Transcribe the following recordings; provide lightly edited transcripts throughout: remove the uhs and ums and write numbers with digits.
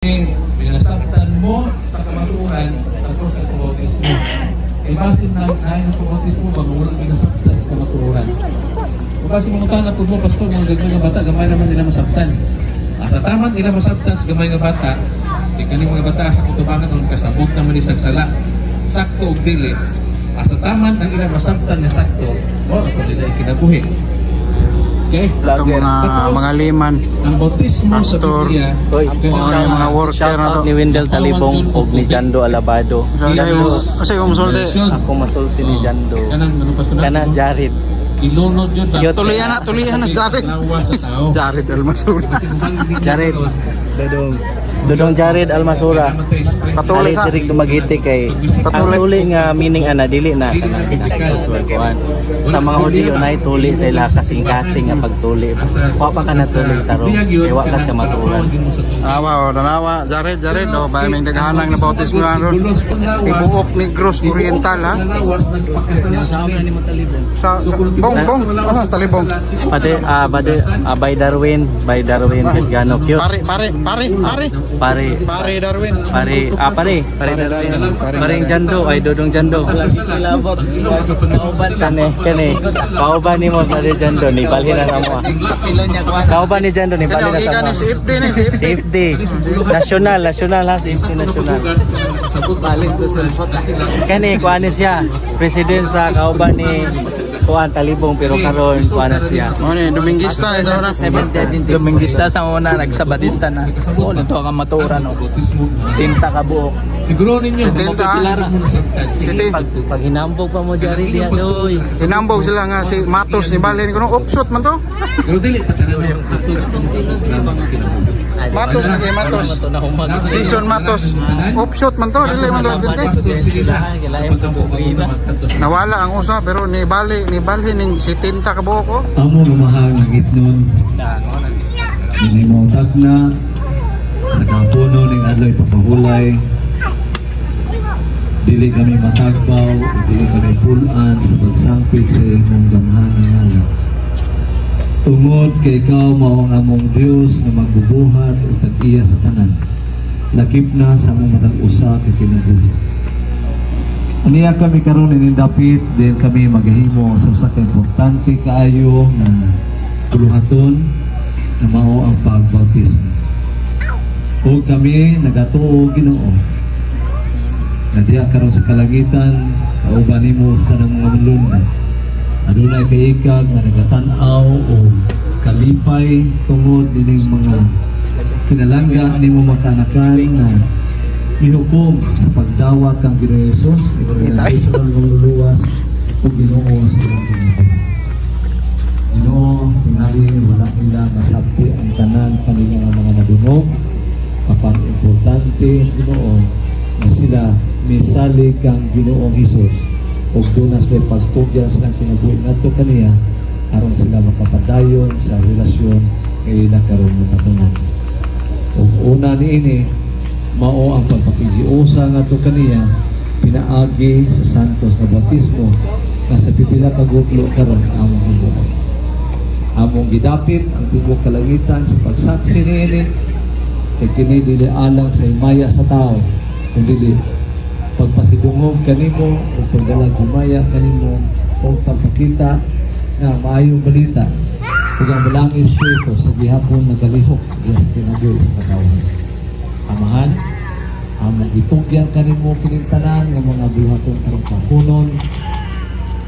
Pinasaktan mo sa kamaturan tapos sa bautismo. E basin na ang bautismo bago wala pinasaktan sa kamaturan. Kung kasi mga na po mo, pastor, mga gagawin ng bata, gamay naman nila masaktan. Sa taman nila masaktan sa gamay ng bata, di kaning mga bata sa kutubangan ng kasabot naman ni sagsala. Sakto o dili. Sa taman ang ila masaktan na sakto, o ako nila ikinabuhi. Okay, ito mga liman, ang bautismo pastor, mga worker na to. Ni Wendell Talibong o ni Jando Alabado. Kasi kung masulti, Ako masulti ni Jando. Kana Jared. Ilunod yun. tulihan na Jared. Jared Almasura. Jared. Dodong Jared Almasura. Patuloy sa Dirig dumagiti kay Patuloy. nga meaning ana dili na kanang pinaskuan. Sa mga Hudiyo na tuli sa ila kasing-kasing nga pagtuli. Wa pa kana tuli tarong kay wa kas ka maturan. Awa o danawa Jared o ba may naghahanang na bautismo ron. Ibuok Negros Oriental ha. Sa amin ni mo Talibong. Sa bong asa sa Talibong. By Darwin Gano cute. Pare Darwin. Pare Darwin. Paring Jando ay Dodong Jando. Kani kauban ni mo sa Jando ni balhin na mo. Kauban ni Jando ni balhin na sa mo. Safety. National ha, safety national. Kani kuan siya, president sa kauban ni Kuan Talibong pero karon kuan siya. Ni Domingista ito na. Domingista sa una, nagsabadista na. Oo, nito ka maturan. Tinta ka buok. Siguro ninyo, Pag hinambog pa mo Jared diha doy. Hinambog sila nga si Matos ni Balhin kuno offshot man to. pero dili pa tanong yung Matos. Jason Matos. Offshot man to, dili man to Adventist. Nawala ang usa pero ni Balhin ning si Tinta ka buok ko. Amo lumahang ang itnon. Inimautak na sa kampuno ning adloy papahulay. Dili kami matagbaw, dili kami pulan sa pagsangpit sa imong gamhanan ngalan. Tungod kay ikaw mao ang among Dios na magbubuhat ug tag-iya sa tanan. Lakip na sa among matag usa kay kinabuhi. Aniya kami karon inindapit din kami maghimo sa usa ka importante kaayo na tuluhaton na mao ang pagbautismo. O kami nagatuo Ginoo na diya karon sa kalangitan kauban nimo sa tanang mga mulunod. Adunay kay ikag na nagatan-aw o kalipay tungod dining mga kinalangga nimo makanakan na mihukom sa pagdawat kang Ginoong Hesus, Ginoo ang lumuluwas ug Ginoo sa imong kinabuhi. Ginoo, tingali wala nila masabti ang tanan kanilang mga nadunog kapag importante Ginoo na sila misalig kang Ginoong Hesus ug dunas may pagpugyan silang kinabuhi ngadto kaniya aron sila makapadayon sa relasyon kay ila karon mga tanan. Ug una niini mao ang pagpakigiusa ngadto kaniya pinaagi sa santos nga bautismo nga sa pipila ka guklo karon among himuon. Among gidapit ang tibuok kalangitan sa pagsaksi niini kay kini dili alang sa himaya sa tao kundi pagpasidungog kanimo o pagdalag humaya kanimo o pagpakita na maayong balita ug ang balangis Espiritu sa gihapon nagalihok diya sa kinabuhi sa katawhan. Amahan, among itugyan kanimo kining tanan nga mga buhaton karong kahunon.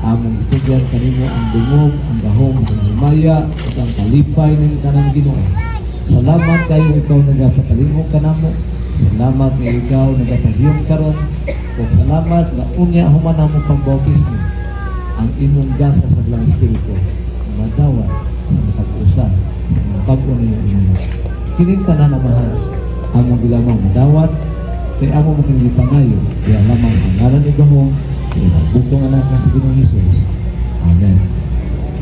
Among itugyan kanimo ang dungog, ang gahom, ang humaya ug ang kalipay ning tanan Ginoo. Salamat kayo ikaw nagapatalingog kanamo. Salamat nga ikaw nagapahiyom karon ug salamat na unya human mo pagbautismo ang imong gasa sa Blang Espiritu madawat sa matag usa sa mga bag-o niyong inuno. Kining tanan na mahal among gilamang madawat kay among maging pangayo kaya lamang sa ngalan ni Gahong sa bugtong anak ng Ginoong Hesus. Amen.